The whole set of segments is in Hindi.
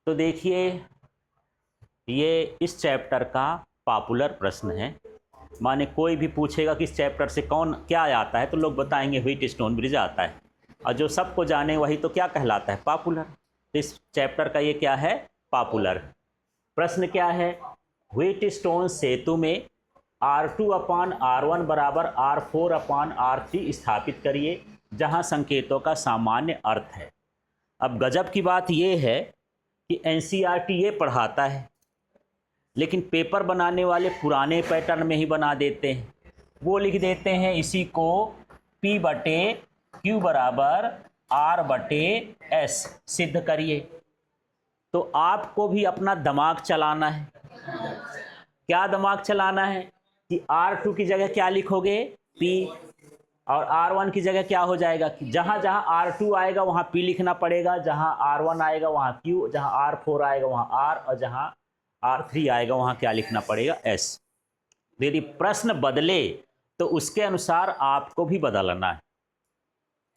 तो देखिए ये इस चैप्टर का पॉपुलर प्रश्न है। माने कोई भी पूछेगा कि इस चैप्टर से कौन क्या आता है तो लोग बताएंगे व्हीटस्टोन ब्रिज आता है, और जो सबको जाने वही तो क्या कहलाता है, पॉपुलर। तो इस चैप्टर का ये क्या है, पॉपुलर। प्रश्न क्या है, व्हीटस्टोन सेतु में R2/R1 बराबर R4/R3 स्थापित करिए जहां संकेतों का सामान्य अर्थ है। अब गजब की बात यह है कि एनसीईआरटी ये पढ़ाता है, लेकिन पेपर बनाने वाले पुराने पैटर्न में ही बना देते हैं। वो लिख देते हैं इसी को P/Q बराबर R/S सिद्ध करिए। तो आपको भी अपना दिमाग चलाना है। क्या दिमाग चलाना है कि R2 की जगह क्या लिखोगे, P, और R1 की जगह क्या हो जाएगा कि जहां जहां R2 आएगा वहां P लिखना पड़ेगा, जहां R1 आएगा वहां Q, जहां R4 आएगा वहां R, और जहां R3 आएगा वहां क्या लिखना पड़ेगा, S। यदि प्रश्न बदले तो उसके अनुसार आपको भी बदलना है।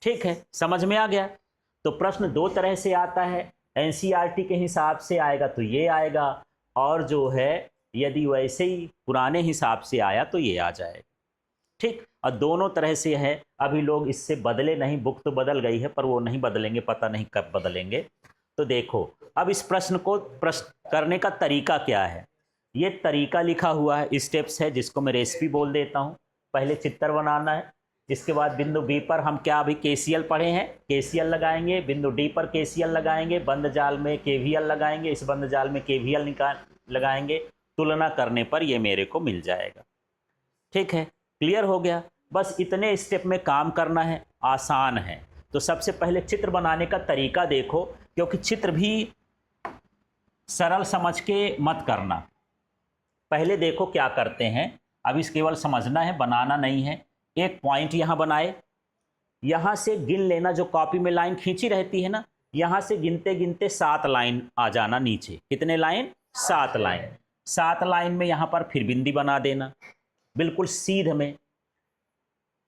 ठीक है, समझ में आ गया। तो प्रश्न दो तरह से आता है, एनसीईआरटी के हिसाब से आएगा तो ये आएगा, और जो है यदि वैसे ही पुराने हिसाब से आया तो ये आ जाएगा। ठीक, और दोनों तरह से है। अभी लोग इससे बदले नहीं, बुक तो बदल गई है पर वो नहीं बदलेंगे, पता नहीं कब बदलेंगे। तो देखो अब इस प्रश्न को प्रश्न करने का तरीका क्या है, ये तरीका लिखा हुआ है, स्टेप्स है जिसको मैं रेसिपी बोल देता हूँ। पहले चित्र बनाना है, इसके बाद बिंदु बी पर हम क्या अभी केसीएल पढ़े हैं, केसीएल लगाएंगे, बिंदु डी पर केसीएल लगाएंगे, बंद जाल में केवीएल लगाएंगे, इस बंद जाल में केवीएल निकाल लगाएंगे, तुलना करने पर ये मेरे को मिल जाएगा। ठीक है, क्लियर हो गया। बस इतने स्टेप में काम करना है, आसान है। तो सबसे पहले चित्र बनाने का तरीका देखो, क्योंकि चित्र भी सरल समझ के मत करना। पहले देखो क्या करते हैं, अब इस केवल समझना है, बनाना नहीं है। एक पॉइंट यहां बनाए, यहां से गिन लेना, जो कॉपी में लाइन खींची रहती है ना, यहां से गिनते गिनते 7 लाइन आ जाना नीचे। कितने लाइन, 7 लाइन। 7 लाइन में यहां पर फिर बिंदी बना देना बिल्कुल सीध में।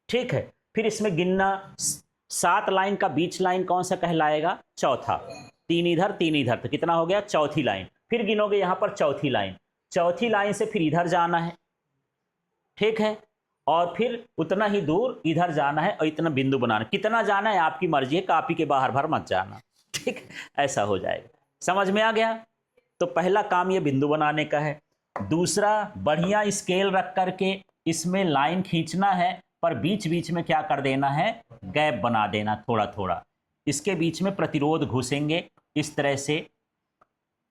ठीक है, फिर इसमें गिनना, 7 लाइन का बीच लाइन कौन सा कहलाएगा, चौथा। 3 इधर 3 इधर, तो कितना हो गया, चौथी लाइन। फिर गिनोगे यहां पर चौथी लाइन, चौथी लाइन से फिर इधर जाना है। ठीक है, और फिर उतना ही दूर इधर जाना है, और इतना बिंदु बनाना। कितना जाना है आपकी मर्जी है, कॉपी के बाहर भर मत जाना। ठीक, ऐसा हो जाएगा। समझ में आ गया। तो पहला काम ये बिंदु बनाने का है। दूसरा, बढ़िया स्केल रख करके इसमें लाइन खींचना है, पर बीच बीच में क्या कर देना है, गैप बना देना थोड़ा थोड़ा। इसके बीच में प्रतिरोध घुसेंगे इस तरह से,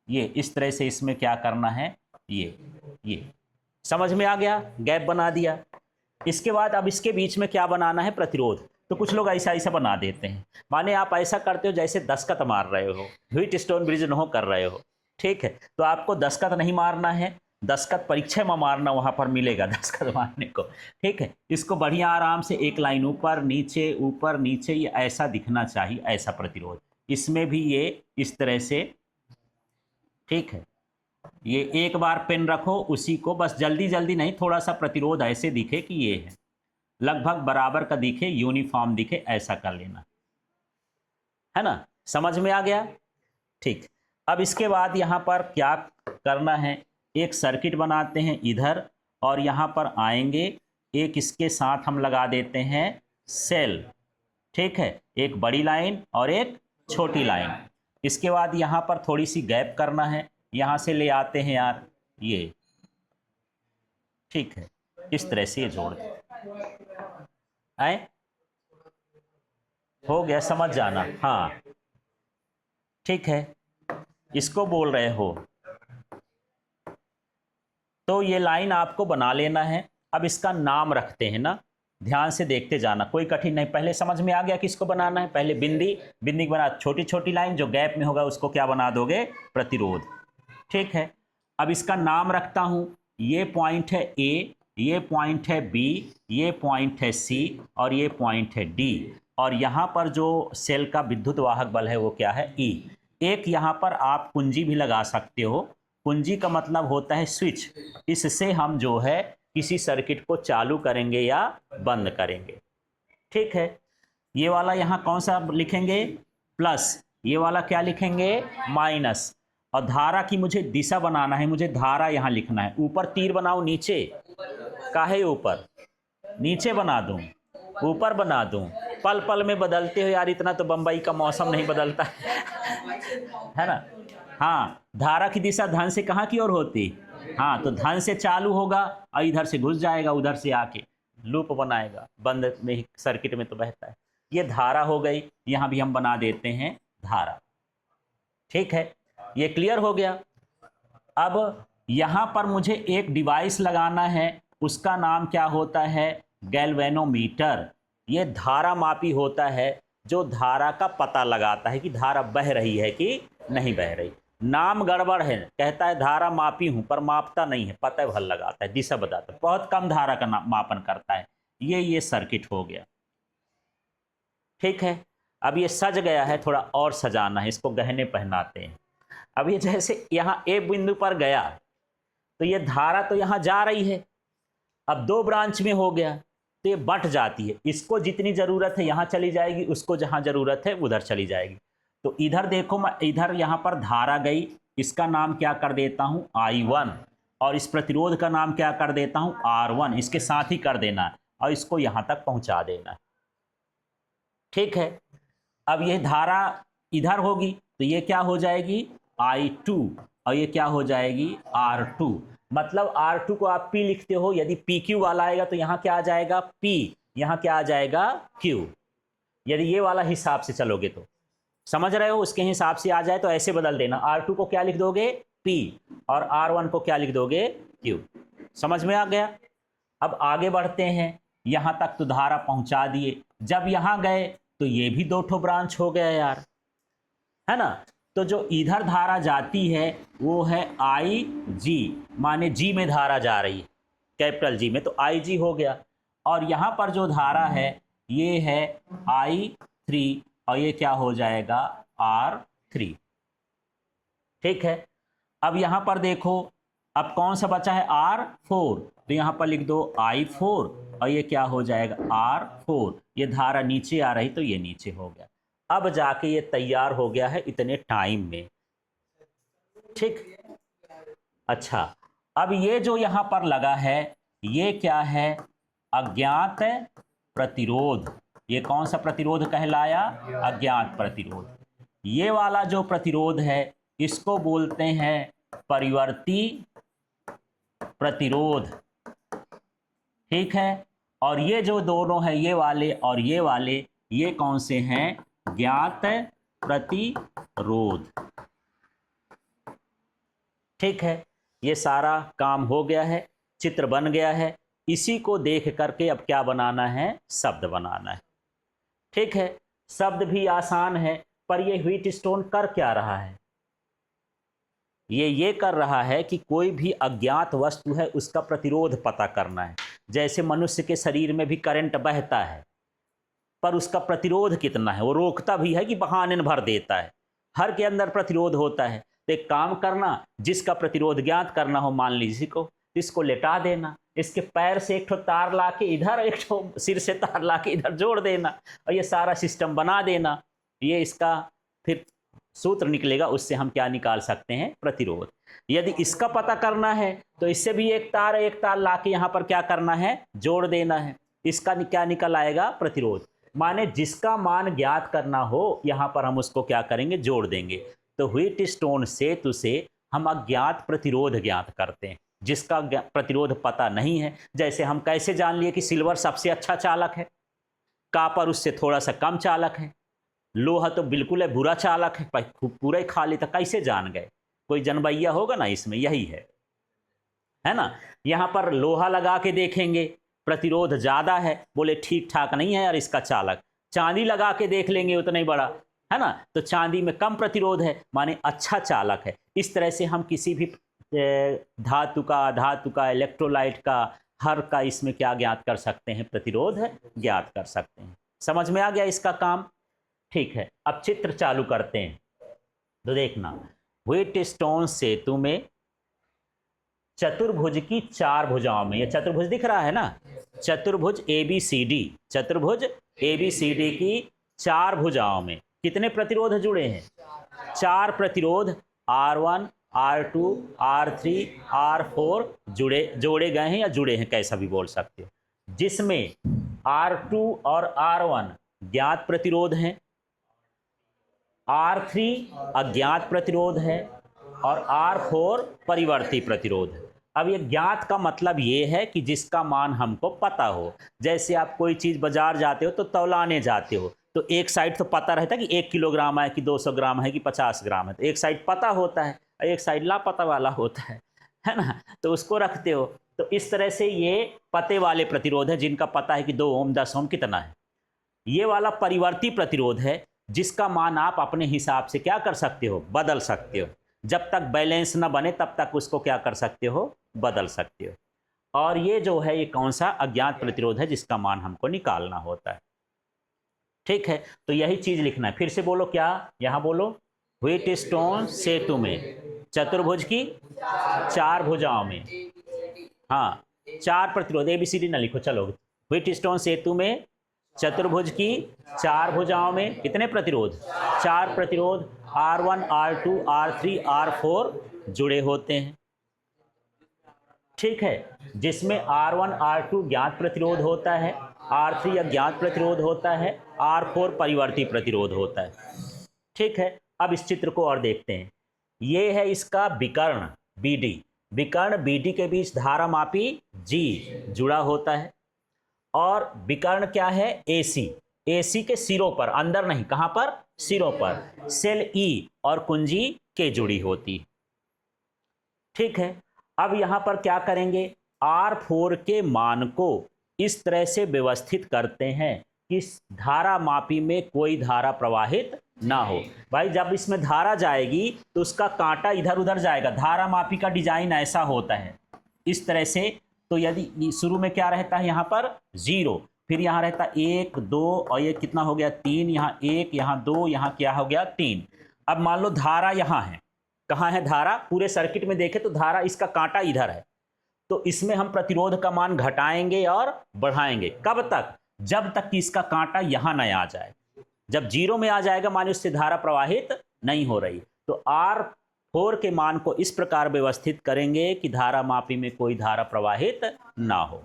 ये इस तरह से इसमें क्या करना है, ये समझ में आ गया, गैप बना दिया। इसके बाद अब इसके बीच में क्या बनाना है, प्रतिरोध। तो कुछ लोग ऐसा ऐसा बना देते हैं, माने आप ऐसा करते हो जैसे दस्खत मार रहे हो, व्हीटस्टोन ब्रिज नो कर रहे हो। ठीक है, तो आपको दस्खत नहीं मारना है, दस्खत परीक्षा में मारना, वहां पर मिलेगा दस्खत मारने को। ठीक है, इसको बढ़िया आराम से एक लाइन ऊपर नीचे, ये ऐसा दिखना चाहिए, ऐसा प्रतिरोध। इसमें भी ये इस तरह से। ठीक है, ये एक बार पेन रखो, उसी को बस जल्दी जल्दी नहीं, थोड़ा सा प्रतिरोध ऐसे दिखे कि ये है, लगभग बराबर का दिखे, यूनिफॉर्म दिखे, ऐसा कर लेना है ना। समझ में आ गया। ठीक, अब इसके बाद यहां पर क्या करना है, एक सर्किट बनाते हैं इधर, और यहां पर आएंगे, एक इसके साथ हम लगा देते हैं सेल। ठीक है, एक बड़ी लाइन और एक छोटी लाइन। इसके बाद यहां पर थोड़ी सी गैप करना है, यहां से ले आते हैं यार ये। ठीक है, इस तरह से ये जोड़ दे आए, हो गया, समझ जाना। हाँ ठीक है, इसको बोल रहे हो। तो ये लाइन आपको बना लेना है। अब इसका नाम रखते हैं ना, ध्यान से देखते जाना, कोई कठिन नहीं। पहले समझ में आ गया किसको बनाना है, पहले बिंदी, बिंदी बना, छोटी छोटी लाइन, जो गैप में होगा उसको क्या बना दोगे, प्रतिरोध। ठीक है, अब इसका नाम रखता हूं, ये पॉइंट है ए, ये पॉइंट है बी, ये पॉइंट है सी, और ये पॉइंट है डी। और यहां पर जो सेल का विद्युत वाहक बल है वो क्या है, ई। एक यहां पर आप कुंजी भी लगा सकते हो, कुंजी का मतलब होता है स्विच। इससे हम जो है किसी सर्किट को चालू करेंगे या बंद करेंगे। ठीक है, ये वाला यहां कौन सा लिखेंगे, प्लस, ये वाला क्या लिखेंगे, माइनस। और धारा की मुझे दिशा बनाना है, मुझे धारा यहाँ लिखना है। ऊपर तीर बनाओ, नीचे काहे ऊपर, नीचे बना दूं, ऊपर बना दूं? पल पल में बदलते हो यार, इतना तो बम्बई का मौसम नहीं बदलता है ना। हाँ, धारा की दिशा धन से कहाँ की ओर होती? हाँ, तो धन से चालू होगा और इधर से घुस जाएगा, उधर से आके लूप बनाएगा, बंद में सर्किट में तो बहता है। ये धारा हो गई, यहाँ भी हम बना देते हैं धारा। ठीक है, ये क्लियर हो गया। अब यहाँ पर मुझे एक डिवाइस लगाना है, उसका नाम क्या होता है? गैल्वेनोमीटर। ये धारा मापी होता है जो धारा का पता लगाता है कि धारा बह रही है कि नहीं बह रही। नाम गड़बड़ है, कहता है धारा मापी हूं, पर मापता नहीं है, पता भल लगाता है, दिशा बताता है, बहुत कम धारा का मापन करता है। ये सर्किट हो गया। ठीक है, अब ये सज गया है, थोड़ा और सजाना है, इसको गहने पहनाते हैं। अब ये जैसे यहाँ ए बिंदु पर गया तो ये धारा तो यहाँ जा रही है, अब दो ब्रांच में हो गया तो ये बंट जाती है, इसको जितनी ज़रूरत है यहाँ चली जाएगी, उसको जहाँ ज़रूरत है उधर चली जाएगी। तो इधर देखो, मैं इधर यहाँ पर धारा गई, इसका नाम क्या कर देता हूँ? I1, और इस प्रतिरोध का नाम क्या कर देता हूँ? R1, इसके साथ ही कर देना है और इसको यहाँ तक पहुँचा देना है। ठीक है, अब ये धारा इधर होगी तो ये क्या हो जाएगी? I2, और ये क्या हो जाएगी? R2। मतलब R2 को आप P लिखते हो, यदि PQ वाला आएगा तो यहाँ क्या आ जाएगा? P, यहाँ क्या आ जाएगा? Q। यदि ये वाला हिसाब से चलोगे तो समझ रहे हो, उसके हिसाब से आ जाए तो ऐसे बदल देना। R2 को क्या लिख दोगे? P, और R1 को क्या लिख दोगे? Q। समझ में आ गया? अब आगे बढ़ते हैं, यहाँ तक तो धारा पहुँचा दिए। जब यहाँ गए तो ये भी दो ठो ब्रांच हो गया यार, है ना। तो जो इधर धारा जाती है वो है IG, माने G में धारा जा रही है, कैपिटल G में, तो IG हो गया। और यहाँ पर जो धारा है ये है I3, और ये क्या हो जाएगा? R3। ठीक है, अब यहाँ पर देखो, अब कौन सा बचा है? R4, तो यहाँ पर लिख दो I4, और ये क्या हो जाएगा? R4। ये धारा नीचे आ रही तो ये नीचे हो गया। अब जाके ये तैयार हो गया है इतने टाइम में। ठीक, अच्छा, अब ये जो यहाँ पर लगा है ये क्या है? अज्ञात प्रतिरोध। ये कौन सा प्रतिरोध कहलाया? अज्ञात प्रतिरोध। ये वाला जो प्रतिरोध है इसको बोलते हैं परिवर्ती प्रतिरोध। ठीक है, और ये जो दोनों है, ये वाले और ये वाले, ये कौन से हैं? ज्ञात प्रतिरोध। ठीक है, ये सारा काम हो गया है, चित्र बन गया है। इसी को देख करके अब क्या बनाना है? शब्द बनाना है। ठीक है, शब्द भी आसान है, पर ये व्हीटस्टोन कर क्या रहा है? ये कर रहा है कि कोई भी अज्ञात वस्तु है उसका प्रतिरोध पता करना है। जैसे मनुष्य के शरीर में भी करंट बहता है, पर उसका प्रतिरोध कितना है? वो रोकता भी है कि बहाने भर देता है, हर के अंदर प्रतिरोध होता है। तो एक काम करना, जिसका प्रतिरोध ज्ञात करना हो, मान लीजिए को, इसको लेटा देना, इसके पैर से एक ठो तार ला के इधर, एक ठो सिर से तार ला के इधर जोड़ देना, और ये सारा सिस्टम बना देना। ये इसका फिर सूत्र निकलेगा, उससे हम क्या निकाल सकते हैं? प्रतिरोध। यदि इसका पता करना है तो इससे भी एक तार ला के यहाँ पर क्या करना है? जोड़ देना है। इसका क्या निकल आएगा? प्रतिरोध। माने जिसका मान ज्ञात करना हो, यहाँ पर हम उसको क्या करेंगे? जोड़ देंगे। तो व्हीटस्टोन सेतु से हम अज्ञात प्रतिरोध ज्ञात करते हैं, जिसका प्रतिरोध पता नहीं है। जैसे हम कैसे जान लिए कि सिल्वर सबसे अच्छा चालक है, कापर उससे थोड़ा सा कम चालक है, लोहा तो बिल्कुल है बुरा चालक है, पूरा ही खा लेता, कैसे जान गए? कोई जनबैया होगा ना इसमें, यही है ना। यहाँ पर लोहा लगा के देखेंगे, प्रतिरोध ज़्यादा है, बोले ठीक ठाक नहीं है यार इसका चालक। चांदी लगा के देख लेंगे, उतना ही बड़ा है ना, तो चांदी में कम प्रतिरोध है, माने अच्छा चालक है। इस तरह से हम किसी भी धातु का, इलेक्ट्रोलाइट का, हर का इसमें क्या ज्ञात कर सकते हैं? प्रतिरोध ज्ञात कर सकते हैं। समझ में आ गया इसका काम? ठीक है, अब चित्र चालू करते हैं। तो देखना, व्हीटस्टोन सेतु में चतुर्भुज की चार भुजाओं में, ये चतुर्भुज दिख रहा है ना, चतुर्भुज ABCD, चतुर्भुज ABCD की चार भुजाओं में कितने प्रतिरोध जुड़े हैं? 4 प्रतिरोध R1 R2 R3 R4 जोड़े गए हैं या जुड़े हैं, कैसा भी बोल सकते हो, जिसमें R2 और R1 ज्ञात प्रतिरोध हैं, R3 अज्ञात प्रतिरोध है और R4 परिवर्ती प्रतिरोध है। अब ये ज्ञात का मतलब ये है कि जिसका मान हमको पता हो। जैसे आप कोई चीज़ बाजार जाते हो तो तौलाने जाते हो, तो एक साइड तो पता रहता है कि 1 किलोग्राम है कि 200 ग्राम है कि 50 ग्राम है, तो एक साइड पता होता है और एक साइड लापता वाला होता है ना, तो उसको रखते हो। तो इस तरह से ये पते वाले प्रतिरोध है जिनका पता है कि 2 ओम 10 ओम कितना है। ये वाला परिवर्ती प्रतिरोध है जिसका मान आप अपने हिसाब से क्या कर सकते हो, बदल सकते हो। जब तक बैलेंस ना बने तब तक उसको क्या कर सकते हो, बदल सकते हो। और ये जो है ये कौन सा अज्ञात प्रतिरोध है जिसका मान हमको निकालना होता है। ठीक है, तो यही चीज लिखना है। फिर से बोलो, क्या यहां बोलो, व्हीट स्टोन सेतु में चतुर्भुज की 4 भुजाओं में, हाँ 4 प्रतिरोध, ABCD ना लिखो, चलो। व्हीट स्टोन सेतु में चतुर्भुज की 4 भुजाओं में कितने प्रतिरोध, 4 प्रतिरोध R1 R2 R3 R4 जुड़े होते हैं। ठीक है, जिसमें R1 R2 ज्ञात प्रतिरोध होता है, R3 अज्ञात प्रतिरोध होता है, R4 परिवर्ती प्रतिरोध होता है। ठीक है, अब इस चित्र को और देखते हैं। ये है इसका विकर्ण BD, विकर्ण BD के बीच धारामापी G जुड़ा होता है, और विकर्ण क्या है AC, AC के सिरों पर, अंदर नहीं, कहां पर, सिरों पर सेल E और कुंजी K जुड़ी होती। ठीक है, अब यहां पर क्या करेंगे, R4 के मान को इस तरह से व्यवस्थित करते हैं कि धारा मापी में कोई धारा प्रवाहित ना हो। भाई जब इसमें धारा जाएगी तो उसका कांटा इधर उधर जाएगा। धारा मापी का डिजाइन ऐसा होता है इस तरह से। तो यदि शुरू में क्या रहता है, यहाँ पर 0, फिर यहाँ रहता 1 2 और ये कितना हो गया 3, यहाँ 1 यहाँ 2, यहाँ क्या हो गया 3। अब मान लो धारा यहाँ है, कहाँ है धारा, पूरे सर्किट में देखें तो धारा, इसका कांटा इधर है, तो इसमें हम प्रतिरोध का मान घटाएंगे और बढ़ाएंगे। कब तक, जब तक कि इसका कांटा यहां न आ जाए। जब 0 में आ जाएगा माने उससे धारा प्रवाहित नहीं हो रही। तो R4 के मान को इस प्रकार व्यवस्थित करेंगे कि धारा मापी में कोई धारा प्रवाहित ना हो।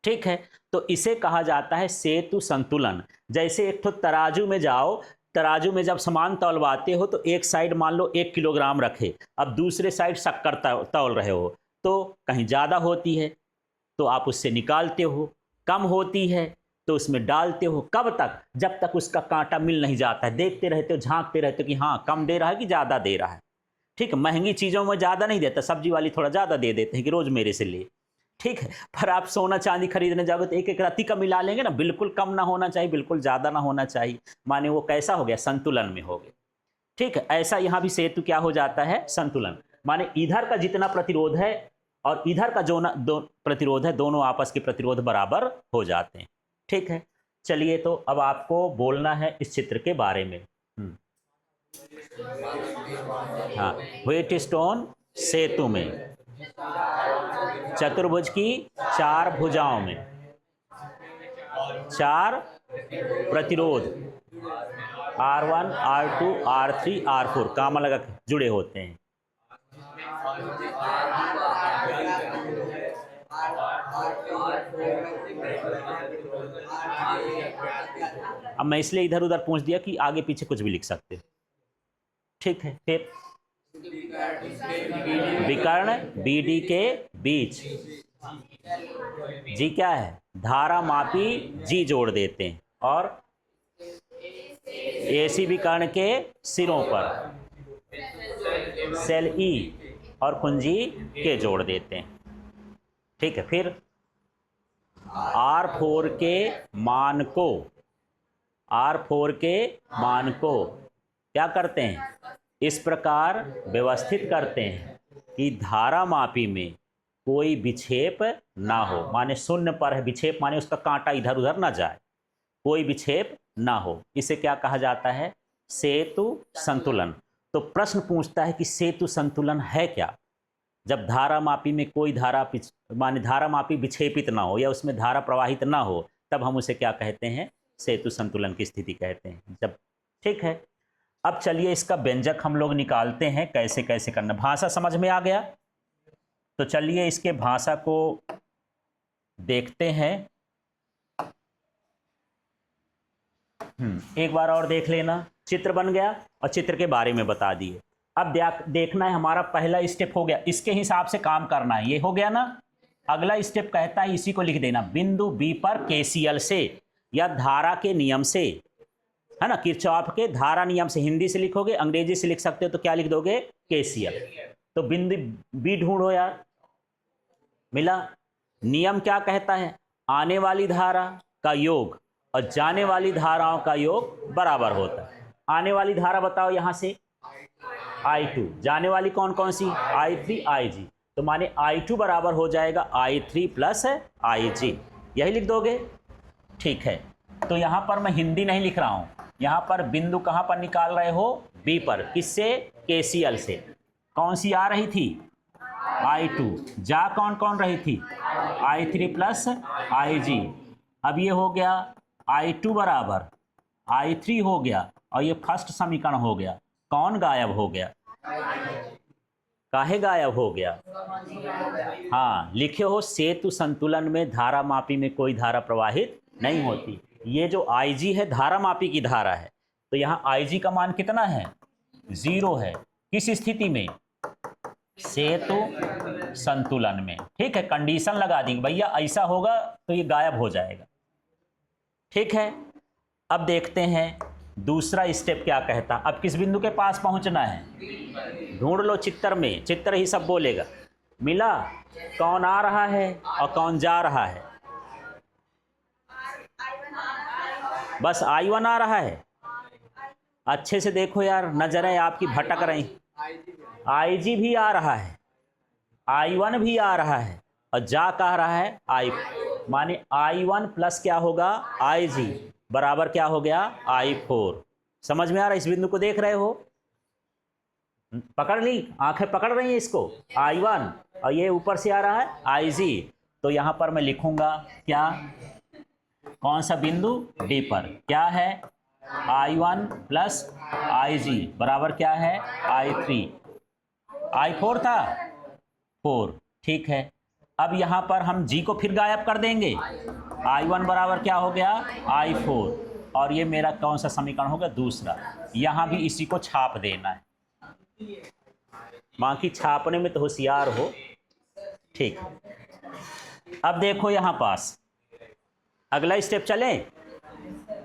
ठीक है, तो इसे कहा जाता है सेतु संतुलन। जैसे एक तो तराजू में जाओ, तराजू में जब सामान तौलवाते हो तो एक साइड मान लो 1 किलोग्राम रखे, अब दूसरे साइड शक्कर तौल रहे हो, तो कहीं ज़्यादा होती है तो आप उससे निकालते हो, कम होती है तो उसमें डालते हो। कब तक, जब तक उसका कांटा मिल नहीं जाता है। देखते रहते हो, झांकते रहते हो कि हाँ कम दे रहा है कि ज़्यादा दे रहा है। ठीक है, महंगी चीज़ों में ज़्यादा नहीं देता, सब्जी वाली थोड़ा ज़्यादा दे देते हैं कि रोज़ मेरे से ले। ठीक है, पर आप सोना चांदी खरीदने जाओगे तो एक एक रत्ती का मिला लेंगे ना, बिल्कुल कम ना होना चाहिए, बिल्कुल ज़्यादा ना होना चाहिए, माने वो कैसा हो गया, संतुलन में हो गया। ठीक है, ऐसा यहाँ भी सेतु क्या हो जाता है, संतुलन, माने इधर का जितना प्रतिरोध है और इधर का जो प्रतिरोध है, दोनों आपस के प्रतिरोध बराबर हो जाते हैं। ठीक है, चलिए तो अब आपको बोलना है इस चित्र के बारे में। हाँ, व्हीट स्टोन सेतु में चतुर्भुज की 4 भुजाओं में 4 प्रतिरोध R1 R2 R3 R4 काम अलग जुड़े होते हैं। अब मैं इसलिए इधर उधर पूछ दिया कि आगे पीछे कुछ भी लिख सकते हो। ठीक है, फिर विकर्ण BD के बीच G क्या है, धारा मापी G जोड़ देते हैं, और AC विकर्ण के सिरों पर सेल E और कुंजी K जोड़ देते हैं। ठीक है, फिर R4 के मान को क्या करते हैं, इस प्रकार व्यवस्थित करते हैं कि धारा मापी में कोई विक्षेप ना हो। माने शून्य पर है विक्षेप, माने उसका कांटा इधर उधर ना जाए, कोई विक्षेप ना हो। इसे क्या कहा जाता है, सेतु संतुलन। तो प्रश्न पूछता है कि सेतु संतुलन है क्या। जब धारा मापी में कोई माने धारा मापी विक्षेपित ना हो या उसमें धारा प्रवाहित ना हो, तब हम उसे क्या कहते हैं, सेतु संतुलन की स्थिति कहते हैं। जब ठीक है, अब चलिए इसका व्यंजक हम लोग निकालते हैं, कैसे कैसे करना। भाषा समझ में आ गया? तो चलिए इसके भाषा को देखते हैं। एक बार और देख लेना। चित्र बन गया और चित्र के बारे में बता दिए। अब देखना है, हमारा पहला स्टेप हो गया, इसके हिसाब से काम करना है। ये हो गया ना। अगला स्टेप कहता है इसी को लिख देना, बिंदु बी पर केसीएल से या धारा के नियम से, है ना, किरचॉफ के धारा नियम से। हिंदी से लिखोगे, अंग्रेजी से लिख सकते हो, तो क्या लिख दोगे? केसीएल। तो बिंदु बी ढूंढो यार। मिला। नियम क्या कहता है? आने वाली धारा का योग और जाने वाली धाराओं का योग बराबर होता है। आने वाली धारा बताओ यहां से, I2। जाने वाली कौन कौन सी? I3 IG। तो माने I2 बराबर हो जाएगा I3 प्लस IG। यही लिख दोगे? ठीक है। तो यहां पर मैं हिंदी नहीं लिख रहा हूं, यहां पर बिंदु कहां पर निकाल रहे हो? बी पर। किससे? केसीएल से। कौन सी आ रही थी? I2। जा कौन कौन रही थी? I3 plus IG। अब ये हो गया I2 बराबर I3 हो गया, और ये फर्स्ट समीकरण हो गया। कौन गायब हो गया? काहे गायब हो गया? हाँ, लिखे हो सेतु संतुलन में धारा मापी में कोई धारा प्रवाहित नहीं होती। ये जो IG है धारा मापी की धारा है, तो यहाँ IG का मान कितना है? 0 है। किस स्थिति में? सेतु संतुलन में। ठीक है, कंडीशन लगा दी भैया ऐसा होगा तो ये गायब हो जाएगा। ठीक है। अब देखते हैं दूसरा स्टेप क्या कहता। अब किस बिंदु के पास पहुंचना है? ढूंढ लो चित्र में, चित्र ही सब बोलेगा। मिला? कौन आ रहा है और कौन जा रहा है? बस I1 आ रहा है। अच्छे से देखो यार, नजरें आपकी भटक रही। IG भी आ रहा है, I1 भी आ रहा है, और जा कह रहा है I। माने I1 प्लस क्या होगा? IG बराबर क्या हो गया? I4। समझ में आ रहा है? इस बिंदु को देख रहे हो? पकड़ ली, आंखें पकड़ रही हैं इसको। I1 और ये ऊपर से आ रहा है IG। तो यहां पर मैं लिखूंगा क्या? कौन सा बिंदु? डी पर। क्या है? I1 प्लस IG बराबर क्या है? I3। I4 था? 4। ठीक है। अब यहां पर हम G को फिर गायब कर देंगे। I1 बराबर क्या हो गया? I4। और ये मेरा कौन सा समीकरण होगा? दूसरा। यहां भी इसी को छाप देना है। बाकी छापने में तो होशियार हो। ठीक। अब देखो यहां पास अगला स्टेप चले।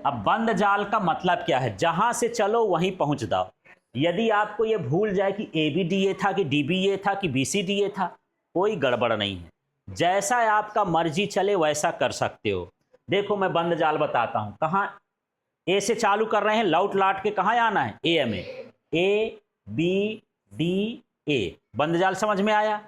अब बंद जाल का मतलब क्या है? जहां से चलो वहीं पहुंच जाओ। यदि आपको ये भूल जाए कि ABDA था कि DBA था कि BCDA था, कोई गड़बड़ नहीं है। जैसा आपका मर्जी चले वैसा कर सकते हो। देखो मैं बंद जाल बताता हूं। कहां ए से चालू कर रहे हैं, लौट लाट के कहां आना है? A में। ABDA बंद जाल समझ में आया?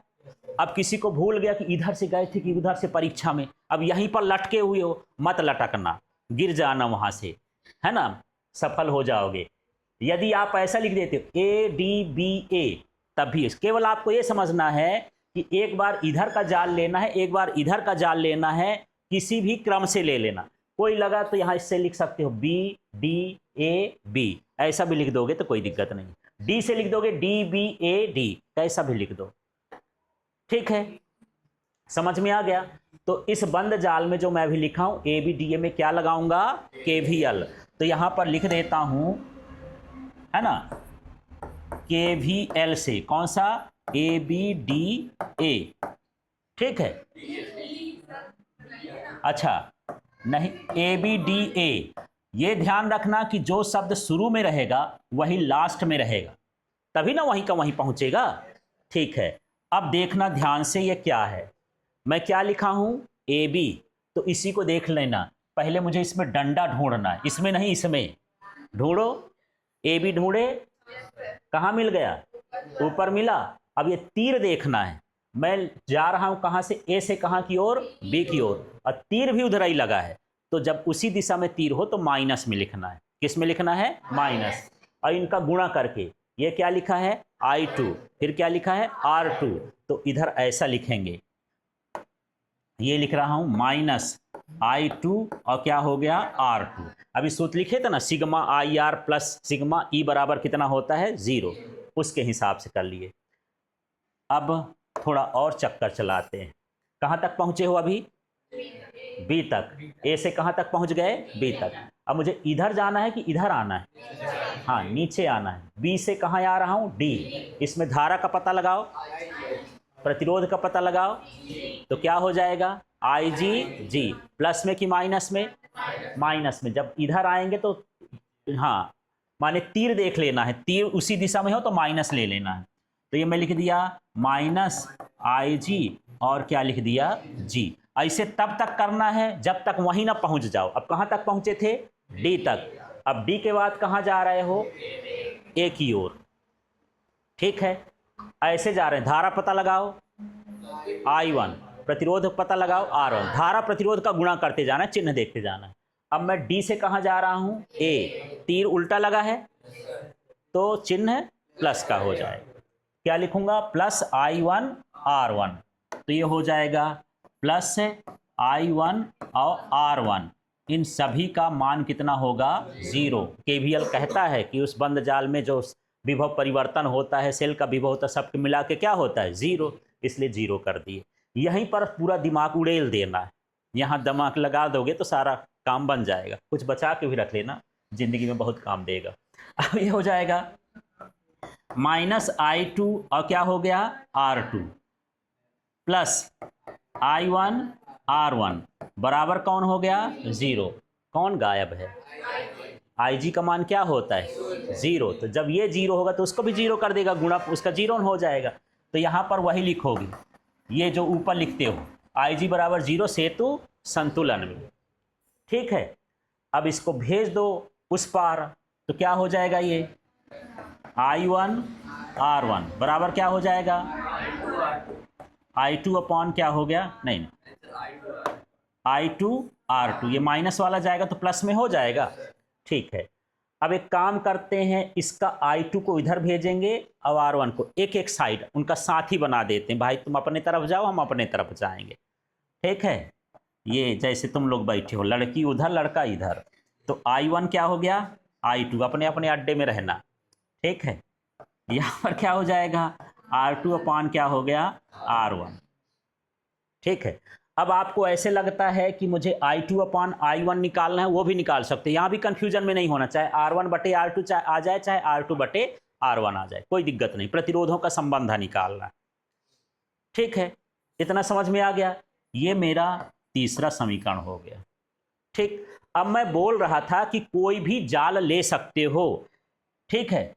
अब किसी को भूल गया कि इधर से गए थे कि उधर से परीक्षा में, अब यहीं पर लटके हुए हो, मत लटकना, गिर जाना वहां से, है ना, सफल हो जाओगे। यदि आप ऐसा लिख देते हो ADBA, तभी केवल आपको यह समझना है कि एक बार इधर का जाल लेना है, एक बार इधर का जाल लेना है, किसी भी क्रम से ले लेना। कोई लगा तो यहां इससे लिख सकते हो BDAB, ऐसा भी लिख दोगे तो कोई दिक्कत नहीं। डी से लिख दोगे DBAD, कैसा भी लिख दो। ठीक है, समझ में आ गया? तो इस बंद जाल में जो मैं भी लिखा हूं ABDA में क्या लगाऊंगा? KVL। तो यहां पर लिख देता हूं, है ना, KVL से। कौन सा? ABDA। ठीक है। अच्छा नहीं, ABDA। ये ध्यान रखना कि जो शब्द शुरू में रहेगा वही लास्ट में रहेगा, तभी ना वहीं का वहीं पहुंचेगा। ठीक है। अब देखना ध्यान से ये क्या है। मैं क्या लिखा हूं? AB। तो इसी को देख लेना। पहले मुझे इसमें डंडा ढूंढना है, इसमें नहीं, इसमें ढूंढो। AB ढूंढे, कहां मिल गया? ऊपर मिला। अब ये तीर देखना है। मैं जा रहा हूं कहां से? A से कहां की ओर? B की ओर, और तीर भी उधर ही लगा है। तो जब उसी दिशा में तीर हो तो माइनस में लिखना है। किस में लिखना है? माइनस। और इनका गुणा करके ये क्या लिखा है? I2। फिर क्या लिखा है? R2। तो इधर ऐसा लिखेंगे, ये लिख रहा हूं -I2 और क्या हो गया R2। अभी सूत्र लिखे थे ना sigma IR plus sigma E बराबर कितना होता है 0, उसके हिसाब से कर लिए। अब थोड़ा और चक्कर चलाते हैं। कहाँ तक पहुँचे हो अभी? बी तक। ए से कहाँ तक पहुँच गए? बी तक। अब मुझे इधर जाना है कि इधर आना है? हाँ, नीचे आना है। बी से कहाँ आ रहा हूँ? डी। इसमें धारा का पता लगाओ, प्रतिरोध का पता लगाओ, तो क्या हो जाएगा? IG प्लस में कि माइनस में? माइनस में। जब इधर आएंगे तो हाँ, माने तीर देख लेना है, तीर उसी दिशा में हो तो माइनस ले लेना है। तो ये मैं लिख दिया -IG और क्या लिख दिया G। ऐसे तब तक करना है जब तक वहीं ना पहुंच जाओ। अब कहां तक पहुंचे थे? डी तक। अब डी के बाद कहां जा रहे हो? ए की ओर। ठीक है, ऐसे जा रहे हैं। धारा पता लगाओ I1, प्रतिरोध पता लगाओ R1। धारा प्रतिरोध का गुणा करते जाना है, चिन्ह देखते जाना है। अब मैं डी से कहां जा रहा हूं? ए। तीर उल्टा लगा है तो चिन्ह प्लस का हो जाएगा। क्या लिखूंगा? Plus I1 R1। तो ये हो जाएगा प्लस I1 और R1, इन सभी का मान कितना होगा? 0। केवीएल कहता है कि उस बंद जाल में जो विभव परिवर्तन होता है, सेल का विभव होता है, सब मिला के क्या होता है? 0। इसलिए 0 कर दिए। यहीं पर पूरा दिमाग उड़ेल देना है। यहाँ दिमाग लगा दोगे तो सारा काम बन जाएगा। कुछ बचा के भी रख लेना, जिंदगी में बहुत काम देगा। अब ये हो जाएगा -I2 और क्या हो गया? R2 प्लस I1 R1 बराबर कौन हो गया? 0। कौन गायब है? IG का मान क्या होता है? 0। तो जब ये 0 होगा तो उसको भी 0 कर देगा, गुणा उसका 0 हो जाएगा। तो यहाँ पर वही लिखोगे, ये जो ऊपर लिखते हो IG बराबर 0 सेतु संतुलन में। ठीक है, अब इसको भेज दो उस पार, तो क्या हो जाएगा? ये I1 R1 बराबर क्या हो जाएगा? I2 अपॉन क्या हो गया? नहीं, I2 R2। ये माइनस वाला जाएगा तो प्लस में हो जाएगा। ठीक है, अब एक काम करते हैं, इसका I2 को इधर भेजेंगे और R1 को एक एक साइड उनका साथी बना देते हैं। भाई तुम अपने तरफ जाओ, हम अपने तरफ जाएंगे। ठीक है, ये जैसे तुम लोग बैठे हो, लड़की उधर लड़का इधर, तो I1 क्या हो गया? I2 अपने अपने अड्डे में रहना। ठीक है, यहाँ पर क्या हो जाएगा? R2 अपान क्या हो गया? R1। ठीक है, अब आपको ऐसे लगता है कि मुझे I2 अपान I1 निकालना है, वो भी निकाल सकते हैं। यहाँ भी कंफ्यूजन में नहीं होना, चाहे R1 बटे R2 आ जाए, चाहे R2 बटे R1 आ जाए, कोई दिक्कत नहीं। प्रतिरोधों का संबंध निकालना। ठीक है, इतना समझ में आ गया। ये मेरा तीसरा समीकरण हो गया। ठीक, अब मैं बोल रहा था कि कोई भी जाल ले सकते हो। ठीक है,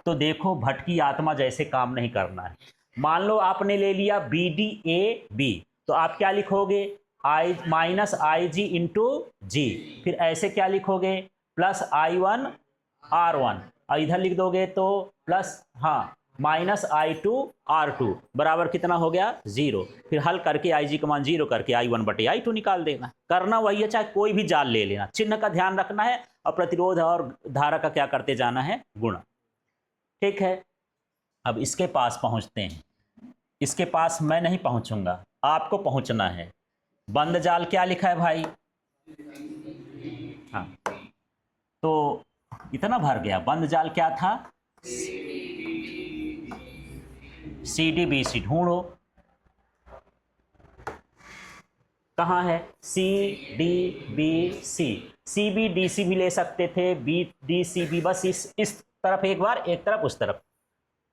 तो देखो भटकी आत्मा जैसे काम नहीं करना है। मान लो आपने ले लिया BDAB, तो आप क्या लिखोगे? -IG into G। फिर ऐसे क्या लिखोगे? प्लस I1 R1 और इधर लिख दोगे तो प्लस -I2 R2 बराबर कितना हो गया? 0। फिर हल करके IG का मान 0 करके I1 बटे I2 निकाल देना। करना वही है, चाहे कोई भी जाल ले लेना, चिन्ह का ध्यान रखना है और प्रतिरोध और धारा का क्या करते जाना है? गुणा। ठीक है, अब इसके पास पहुंचते हैं। इसके पास मैं नहीं पहुंचूंगा, आपको पहुंचना है। बंद जाल क्या लिखा है भाई? हाँ, तो इतना भर गया। बंद जाल क्या था? CDBC। ढूंढो कहाँ है? CDBC। CBDC भी ले सकते थे, BDCB, बस इस तरफ एक बार, एक तरफ उस तरफ।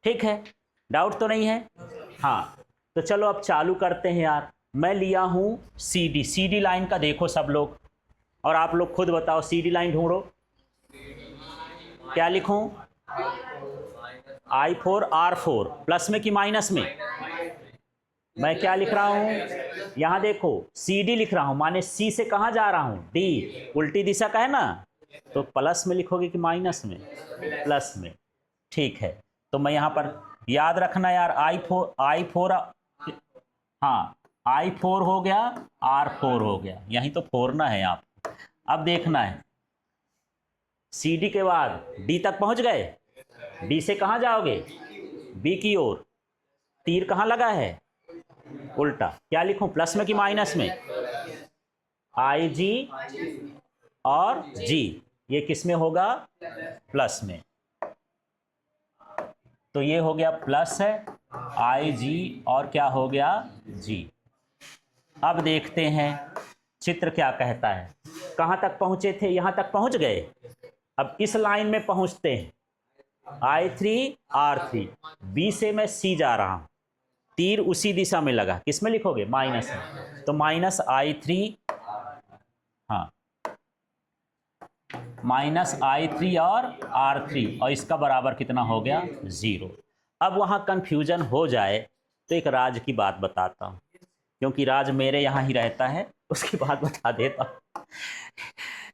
ठीक है, डाउट तो नहीं है? हाँ, तो चलो अब चालू करते हैं यार। मैं लिया हूं CD लाइन का, देखो सब लोग, और आप लोग खुद बताओ। CD लाइन ढूंढो, क्या लिखूं? I4 R4 प्लस में कि माइनस में? मैं क्या लिख रहा हूं? यहां देखो CD लिख रहा हूं, माने C से कहां जा रहा हूं? D। उल्टी दिशा का है ना, तो प्लस में लिखोगे कि माइनस में? प्लस में। ठीक है, तो मैं यहां पर याद रखना यार, I4 हाँ, I4 हो गया, R4 हो गया, यहीं तो फोड़ना है आप। अब देखना है, CD के बाद D तक पहुंच गए। D से कहां जाओगे? B की ओर। तीर कहां लगा है? उल्टा। क्या लिखूं, प्लस में कि माइनस में? आई जी और जी, ये किस में होगा? प्लस में। तो ये हो गया प्लस है आई जी और क्या हो गया? जी। अब देखते हैं चित्र क्या कहता है। कहाँ तक पहुंचे थे? यहां तक पहुंच गए। अब इस लाइन में पहुंचते हैं। I3 R3, B से मैं C जा रहा हूं, तीर उसी दिशा में लगा, किस में लिखोगे? माइनस में। तो माइनस I3, हाँ, माइनस I3 और R3, और इसका बराबर कितना हो गया? 0। अब वहां कंफ्यूजन हो जाए तो एक राज की बात बताता हूं, क्योंकि राज मेरे यहां ही रहता है, उसकी बात बता देता हूं।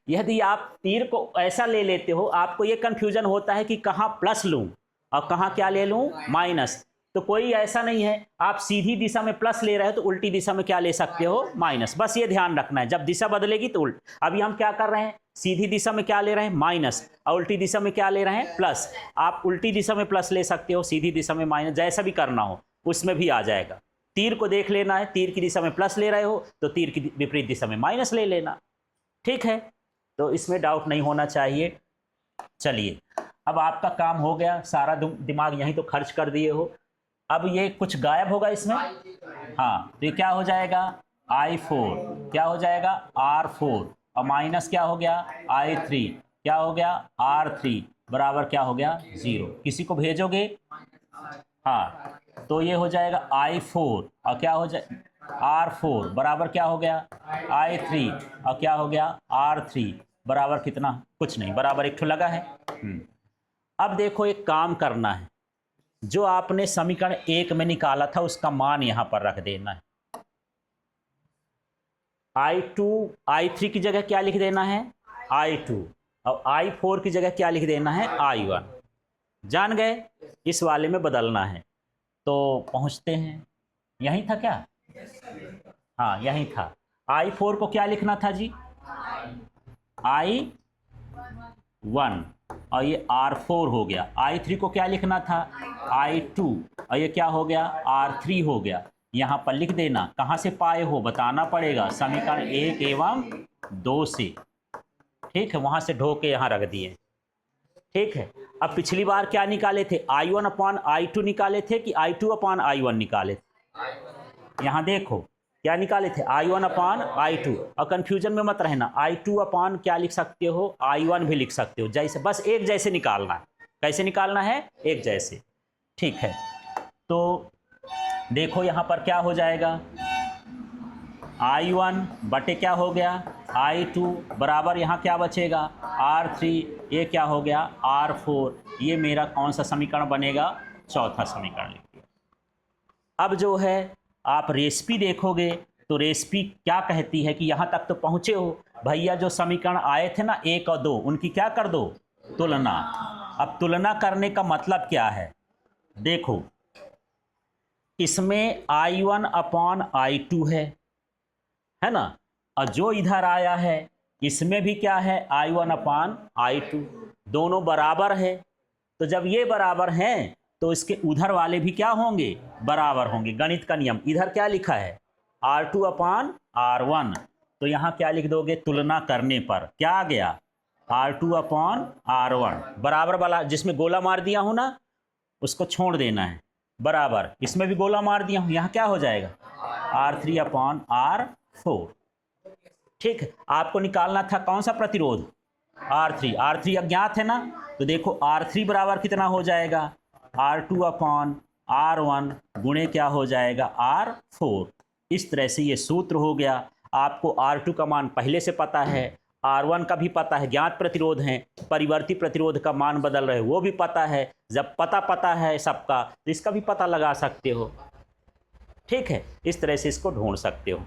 यदि आप तीर को ऐसा ले लेते हो, आपको यह कंफ्यूजन होता है कि कहां प्लस लूं और कहां क्या ले लूं? माइनस। तो कोई ऐसा नहीं है, आप सीधी दिशा में प्लस ले रहे हो तो उल्टी दिशा में क्या ले सकते हो? माइनस। बस ये ध्यान रखना है, जब दिशा बदलेगी तो उल्ट। अभी हम क्या कर रहे हैं? सीधी दिशा में क्या ले रहे हैं? माइनस, और उल्टी दिशा में क्या ले रहे हैं? प्लस। आप उल्टी दिशा में प्लस ले सकते हो, सीधी दिशा में माइनस, जैसा भी करना हो उसमें भी आ जाएगा। तीर को देख लेना है, तीर की दिशा में प्लस ले रहे हो तो तीर की विपरीत दिशा में माइनस ले लेना। ठीक है, तो इसमें डाउट नहीं होना चाहिए। चलिए, अब आपका काम हो गया, सारा दिमाग यहीं तो खर्च कर दिए हो। अब ये कुछ गायब होगा इसमें, हाँ, तो ये क्या हो जाएगा? I4 क्या हो जाएगा? R4, और माइनस क्या हो गया? I3 क्या हो गया? R3 बराबर क्या हो गया? 0। किसी को भेजोगे? हाँ, तो ये हो जाएगा I4 और क्या हो जाए? R4 बराबर क्या हो गया? I3 और क्या हो गया? R3 बराबर कितना? कुछ नहीं, बराबर एक ठो लगा है। अब देखो, एक काम करना है, जो आपने समीकरण 1 में निकाला था उसका मान यहां पर रख देना है। I2 I3 की जगह क्या लिख देना है? I2, और I4 की जगह क्या लिख देना है? I1। जान गए? इस वाले में बदलना है। तो पहुंचते हैं, यहीं था क्या? हाँ, यहीं था। I4 को क्या लिखना था जी? I1, और ये R4 हो गया। I3 को क्या लिखना था? I2, और ये क्या हो गया? R3 हो गया। यहां पर लिख देना। कहां से पाए हो बताना पड़ेगा, समीकरण 1 एवं 2 से। ठीक है, वहां से ढो के यहां रख दिए। ठीक है, अब पिछली बार क्या निकाले थे? I1 अपॉन I2 निकाले थे कि I2 अपॉन I1 निकाले थे? यहां देखो क्या निकाले थे? I1 upon I2। और कंफ्यूजन में मत रहना, I2 अपॉन क्या लिख सकते हो? I1 भी लिख सकते हो, जैसे, बस एक जैसे निकालना है। कैसे निकालना है? एक जैसे। ठीक है, तो देखो यहां पर क्या हो जाएगा? I1 बटे क्या हो गया? I2 बराबर यहां क्या बचेगा? R3, ये क्या हो गया? R4। ये मेरा कौन सा समीकरण बनेगा? चौथा समीकरण लिखिए। अब जो है आप रेसिपी देखोगे तो रेसिपी क्या कहती है कि यहां तक तो पहुंचे हो भैया, जो समीकरण आए थे ना 1 और 2, उनकी क्या कर दो? तुलना। अब तुलना करने का मतलब क्या है? देखो, इसमें I1 अपॉन I2 है ना, और जो इधर आया है इसमें भी क्या है? I1 अपॉन I2, दोनों बराबर है। तो जब ये बराबर हैं तो इसके उधर वाले भी क्या होंगे? बराबर होंगे। गणित का नियम, इधर क्या लिखा है? R2 अपॉन R1, तो यहां क्या लिख दोगे? तुलना करने पर क्या आ गया? R2 अपॉन R1 बराबर वाला, जिसमें गोला मार दिया हूं ना उसको छोड़ देना है, बराबर इसमें भी गोला मार दिया हूं, यहां क्या हो जाएगा? R3 upon R4। ठीक है, आपको निकालना था कौन सा प्रतिरोध? R3। R3 अज्ञात है ना, तो देखो R3 बराबर कितना हो जाएगा? R2 अपॉन R1 गुणे क्या हो जाएगा? R4। इस तरह से ये सूत्र हो गया। आपको R2 का मान पहले से पता है, R1 का भी पता है, ज्ञात प्रतिरोध हैं, परिवर्ती प्रतिरोध का मान बदल रहे वो भी पता है। जब पता है सबका, तो इसका भी पता लगा सकते हो। ठीक है, इस तरह से इसको ढूंढ सकते हो।